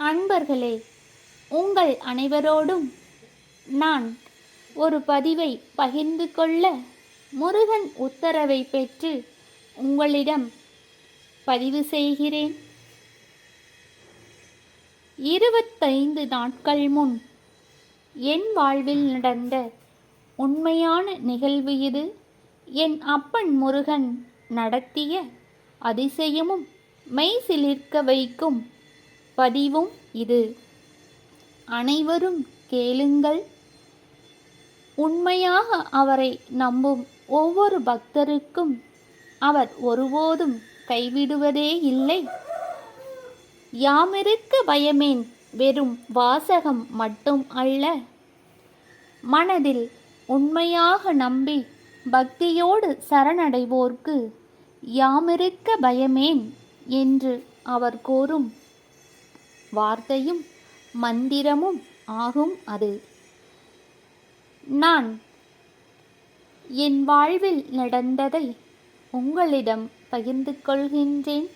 அன்பர்களே, உங்கள் அனைவரோடும் நான் ஒரு பதிவை பகிர்ந்து கொள்ள முருகன் உத்தரவை பெற்று உங்களிடம் பதிவு செய்கிறேன். 25 நாட்கள் முன் என் வாழ்வில் நடந்த உண்மையான நிகழ்வு இது. என் அப்பன் முருகன் நடத்திய அதிசயமும் மெய்சிலிர்க்க வைக்கும் பதிவும் இது. அனைவரும் கேளுங்கள். உண்மையாக அவரை நம்பும் ஒவ்வொரு பக்தருக்கும் அவர் ஒருபோதும் கைவிடுவதே இல்லை. யாமிருக்க பயமேன் வெறும் வாசகம் மட்டும் அல்ல, மனதில் உண்மையாக நம்பி பக்தியோடு சரணடைவோர்க்கு யாமிருக்க பயமேன் என்று அவர் கூறும் வார்த்தையும் மந்திரமும் ஆகும் அது. நான் என் வாழ்வில் நடந்ததை உங்களிடம் பகிர்ந்து கொள்கின்றேன்.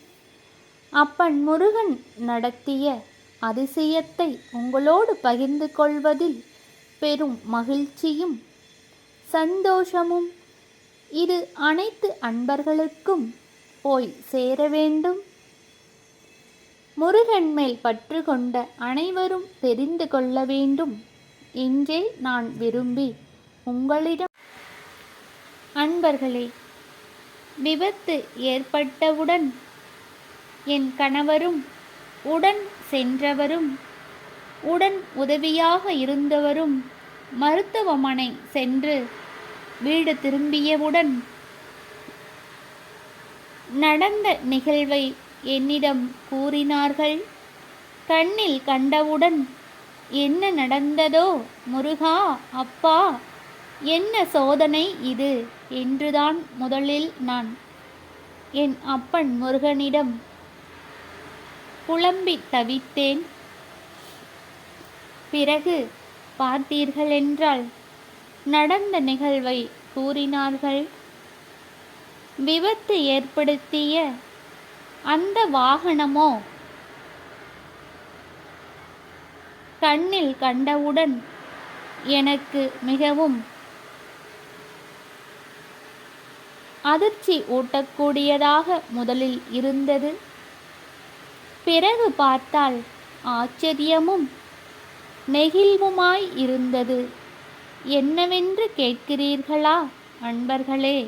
அப்பன் முருகன் நடத்திய அதிசயத்தை உங்களோடு பகிர்ந்து கொள்வதில் பெரும் மகிழ்ச்சியும் சந்தோஷமும். இது அனைத்து அன்பர்களுக்கும் போய் சேர வேண்டும். முருகன் மேல் பற்று கொண்ட அனைவரும் தெரிந்து கொள்ள வேண்டும் என்றே நான் விரும்பி உங்களிடம். அன்பர்களே, விபத்து ஏற்பட்டவுடன் என் கணவரும் உடன் சென்றவரும் உடன் உதவியாக இருந்தவரும் மருத்துவமனை சென்று வீடு திரும்பியவுடன் நடந்த நிகழ்வை என்னிடம் கூறினார்கள். கண்ணில் கண்டவுடன் என்ன நடந்ததோ முருகா, அப்பா, என்ன சோதனை இது என்றுதான் முதலில் நான் என் அப்பன் முருகனிடம் புலம்பி தவித்தேன். பிறகு பார்த்தீர்களென்றால் நடந்த நிகழ்வை கூறினார்கள். விபத்து ஏற்படுத்திய அந்த வாகனமோ கண்ணில் கண்டவுடன் எனக்கு மிகவும் அதிர்ச்சி ஊட்டக்கூடியதாக முதலில் இருந்தது. பிறகு பார்த்தால் ஆச்சரியமும் நெகிழ்வுமாய் இருந்தது. என்னவென்று கேட்கிறீர்களா அன்பர்களே?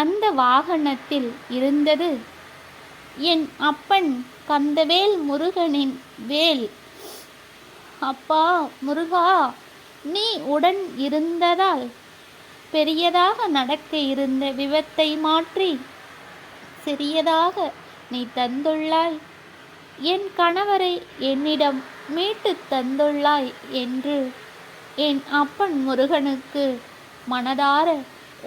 அந்த வாகனத்தில் இருந்தது என் அப்பன் கந்தவேல் முருகனின் வேல். அப்பா முருகா, நீ உடன் இருந்ததால் பெரியதாக நடக்க இருந்த விபத்தை மாற்றி சிறியதாக நீ தந்துள்ளாய். என் கணவரை என்னிடம் மீட்டு தந்துள்ளாய் என்று என் அப்பன் முருகனுக்கு மனதார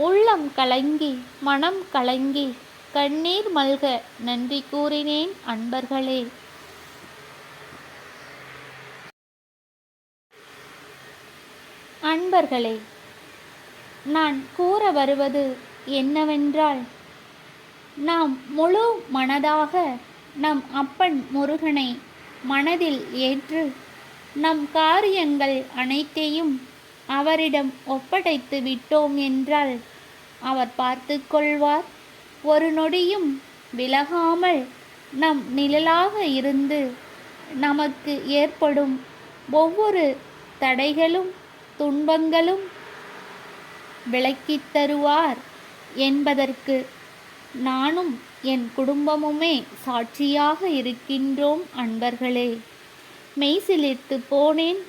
உள்ளம் கலங்கி மனம் கலங்கி கண்ணீர் மல்க நன்றி கூறினேன். அன்பர்களே, அன்பர்களே, நான் கூற வருவது என்னவென்றால், நாம் முழு மனதாக நம் அப்பன் முருகனை மனதில் ஏற்று நம் காரியங்கள் அனைத்தையும் அவரிடம் ஒப்படைத்து விட்டோம் என்றால் அவர் பார்த்து கொள்வார். ஒரு நொடியும் விலகாமல் நம் நிழலாக இருந்து நமக்கு ஏற்படும் ஒவ்வொரு தடைகளும் துன்பங்களும் விலக்கித் தருவார் என்பதற்கு நானும் என் குடும்பமுமே சாட்சியாக இருக்கின்றோம். அன்பர்களே, மெய்சிலிர்த்து போனேன்.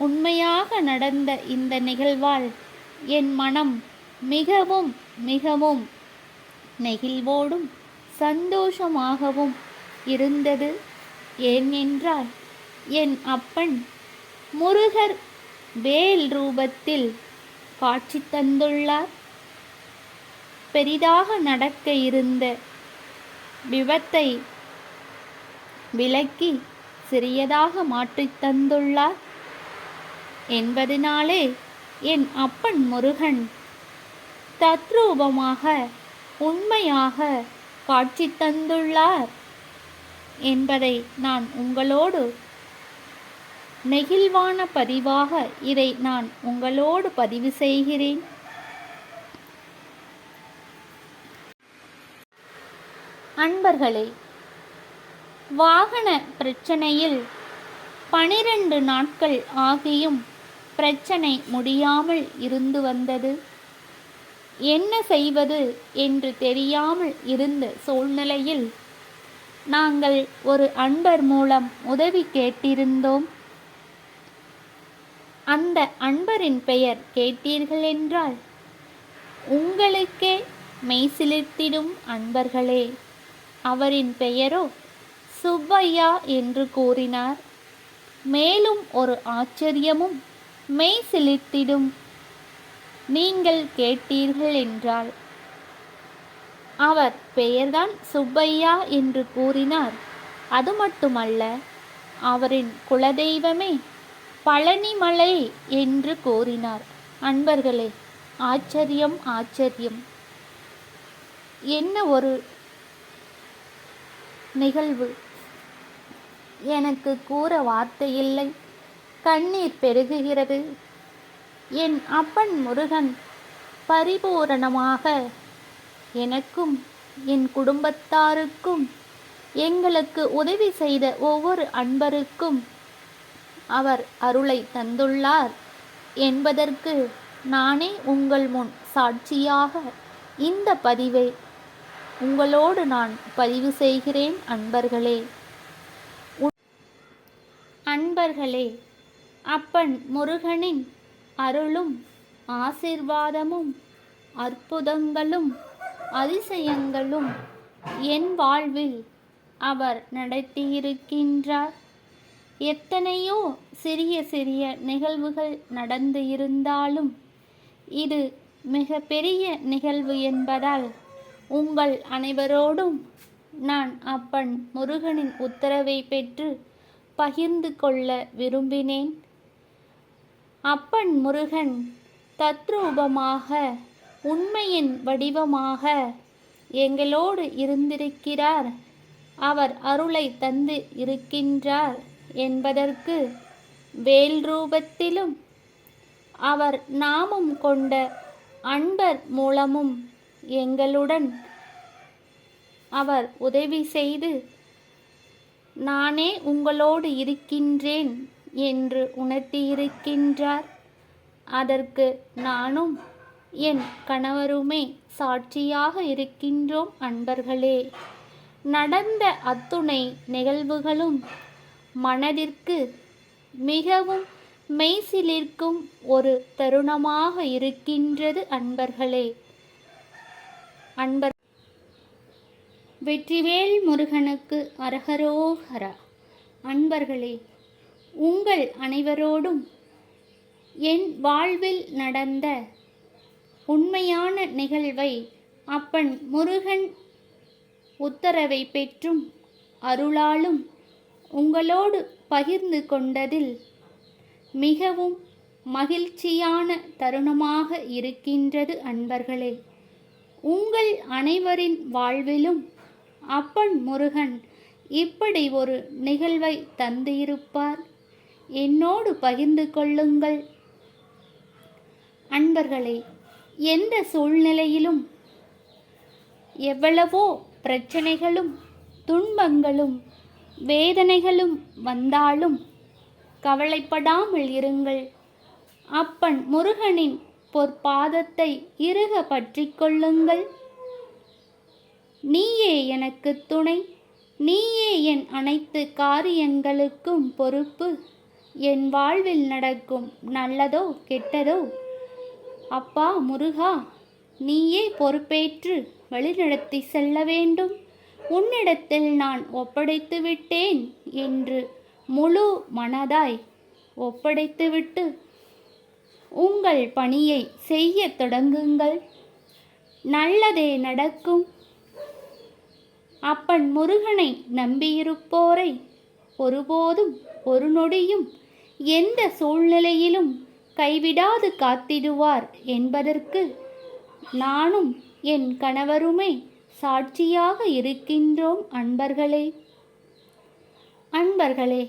உண்மையாக நடந்த இந்த நிகழ்வால் என் மனம் மிகவும் மிகவும் நெகிழ்வோடும் சந்தோஷமாகவும் இருந்தது. ஏனென்றால் என் அப்பன் முருகர் வேல் ரூபத்தில் காட்சி தந்துள்ளார். பெரிதாக நடக்க இருந்த விபத்தை விலக்கி சிறியதாக மாற்றித் தந்துள்ளார் என்பதனாலே என் அப்பன் முருகன் தத்ரூபமாக உண்மையாக காட்சி தந்துள்ளார் என்பதை நான் உங்களோடு நெகிழ்வான பதிவாக இதை நான் உங்களோடு பதிவு செய்கிறேன். அன்பர்களே, வாகன பிரச்சனையில் 12 நாட்கள் ஆகியும் பிரச்சனை முடியாமல் இருந்து வந்தது. என்ன செய்வது என்று தெரியாமல் இருந்த சூழ்நிலையில் நாங்கள் ஒரு அன்பர் மூலம் உதவி கேட்டிருந்தோம். அந்த அன்பரின் பெயர் கேட்டீர்கள் என்றால் உங்களுக்கே மெய்சிலிர்த்திடும் அன்பர்களே. அவரின் பெயரோ சுப்பையா என்று கூறினார். மேலும் ஒரு ஆச்சரியமும் மெய்சிலிர்த்திடும். நீங்கள் கேட்டீர்கள் என்றால் அவர் பெயர்தான் சுப்பையா என்று கூறினார். அது மட்டுமல்ல, அவரின் குலதெய்வமே பழனிமலை என்று கூறினார். அன்பர்களே, ஆச்சரியம் ஆச்சரியம்! என்ன ஒரு நிகழ்வு! எனக்கு கூற வார்த்தையில்லை. கண்ணீர் பெருகுகிறது. என் அப்பன் முருகன் பரிபூரணமாக எனக்கும் என் குடும்பத்தாருக்கும் எங்களுக்கு உதவி செய்த ஒவ்வொரு அன்பருக்கும் அவர் அருளை தந்துள்ளார் என்பதற்கு நானே உங்கள் முன் சாட்சியாக இந்த பதிவை உங்களோடு நான் பதிவு செய்கிறேன். அன்பர்களே, அப்பன் முருகனின் அருளும் ஆசீர்வாதமும் அற்புதங்களும் அதிசயங்களும் என் வாழ்வில் அவர் நடத்தியிருக்கின்றார். எத்தனையோ சிறிய சிறிய நிகழ்வுகள் நடந்து இருந்தாலும் இது மிக பெரிய நிகழ்வு என்பதால் உங்கள் அனைவரோடும் நான் அப்பன் முருகனின் உத்தரவை பெற்று பகிர்ந்து கொள்ள விரும்பினேன். அப்பன் முருகன் தத்ரூபமாக, உண்மையின் வடிவமாக எங்களோடு இருந்திருக்கிறார். அவர் அருளை தந்து இருக்கின்றார் என்பதற்கு வேல் ரூபத்திலும் அவர் நாமம் கொண்ட அன்பர் மூலமும் எங்களுடன் அவர் உதவி செய்து நானே உங்களோடு இருக்கின்றேன் என்று உணர்த்தியிருக்கின்றார். அதற்கு நானும் என் கணவருமே சாட்சியாக இருக்கின்றோம். அன்பர்களே, நடந்த அத்துணை நிகழ்வுகளும் மனதிற்கு மிகவும் மெய்சிலிர்க்கும் ஒரு தருணமாக இருக்கின்றது. வெற்றிவேல் முருகனுக்கு அரகரோகரா. அன்பர்களே, உங்கள் அனைவரோடும் என் வாழ்வில் நடந்த உண்மையான நிகழ்வை அப்பன் முருகன் உத்தரவை பெற்றும் அருளாலும் உங்களோடு பகிர்ந்து கொண்டதில் மிகவும் மகிழ்ச்சியான தருணமாக இருக்கின்றது. அன்பர்களே, உங்கள் அனைவரின் வாழ்விலும் அப்பன் முருகன் இப்படி ஒரு நிகழ்வை தந்து இருப்பார். என்னோடு பகிர்ந்து கொள்ளுங்கள். அன்பர்களே, எந்த சூழ்நிலையிலும் எவ்வளவோ பிரச்சனைகளும் துன்பங்களும் வேதனைகளும் வந்தாலும் கவலைப்படாமல் இருங்கள். அப்பன் முருகனின் பொற்பாதத்தை இறுக பற்றி கொள்ளுங்கள். நீயே எனக்கு துணை, நீயே என் அனைத்து காரியங்களுக்கும் பொறுப்பு. என் வாழ்வில் நடக்கும் நல்லதோ கெட்டதோ அப்பா முருகா, நீயே பொறுப்பேற்று வழிநடத்தி செல்ல வேண்டும். உன்னிடத்தில் நான் ஒப்படைத்து விட்டேன் என்று முழு மனதாய் ஒப்படைத்துவிட்டு உங்கள் பணியை செய்ய தொடங்குங்கள். நல்லதே நடக்கும். அப்பன் முருகனை நம்பியிருப்போரை ஒருபோதும் ஒரு நொடியும் எந்த சூழ்நிலையிலும் கைவிடாது காத்திடுவார் என்பதற்கு நானும் என் கணவருமே சாட்சியாக இருக்கின்றோம். அன்பர்களே, அன்பர்களே,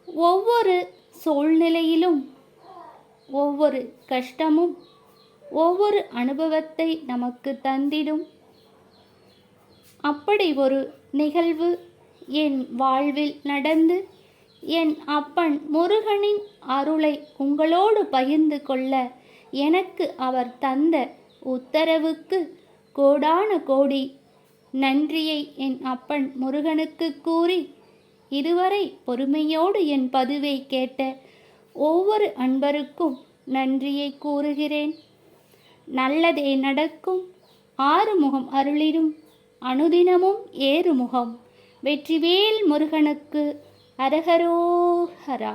ஒவ்வொரு சூழ்நிலையிலும் ஒவ்வொரு கஷ்டமும் ஒவ்வொரு அனுபவத்தை நமக்கு தந்திடும். அப்படி ஒரு நிகழ்வு என் வாழ்வில் நடந்து என் அப்பன் முருகனின் அருளை உங்களோடு பகிர்ந்து கொள்ள எனக்கு அவர் தந்த உத்தரவுக்கு கோடான கோடி நன்றியை என் அப்பன் முருகனுக்கு கூறி, இதுவரை பொறுமையோடு என் பதிவை கேட்ட ஒவ்வொரு அன்பருக்கும் நன்றியை கூறுகிறேன். நல்லதே நடக்கும். ஆறுமுகம் அருளிடும் அனுதினமும் ஏறுமுகம். வெற்றிவேல் முருகனுக்கு அரகரோஹரா.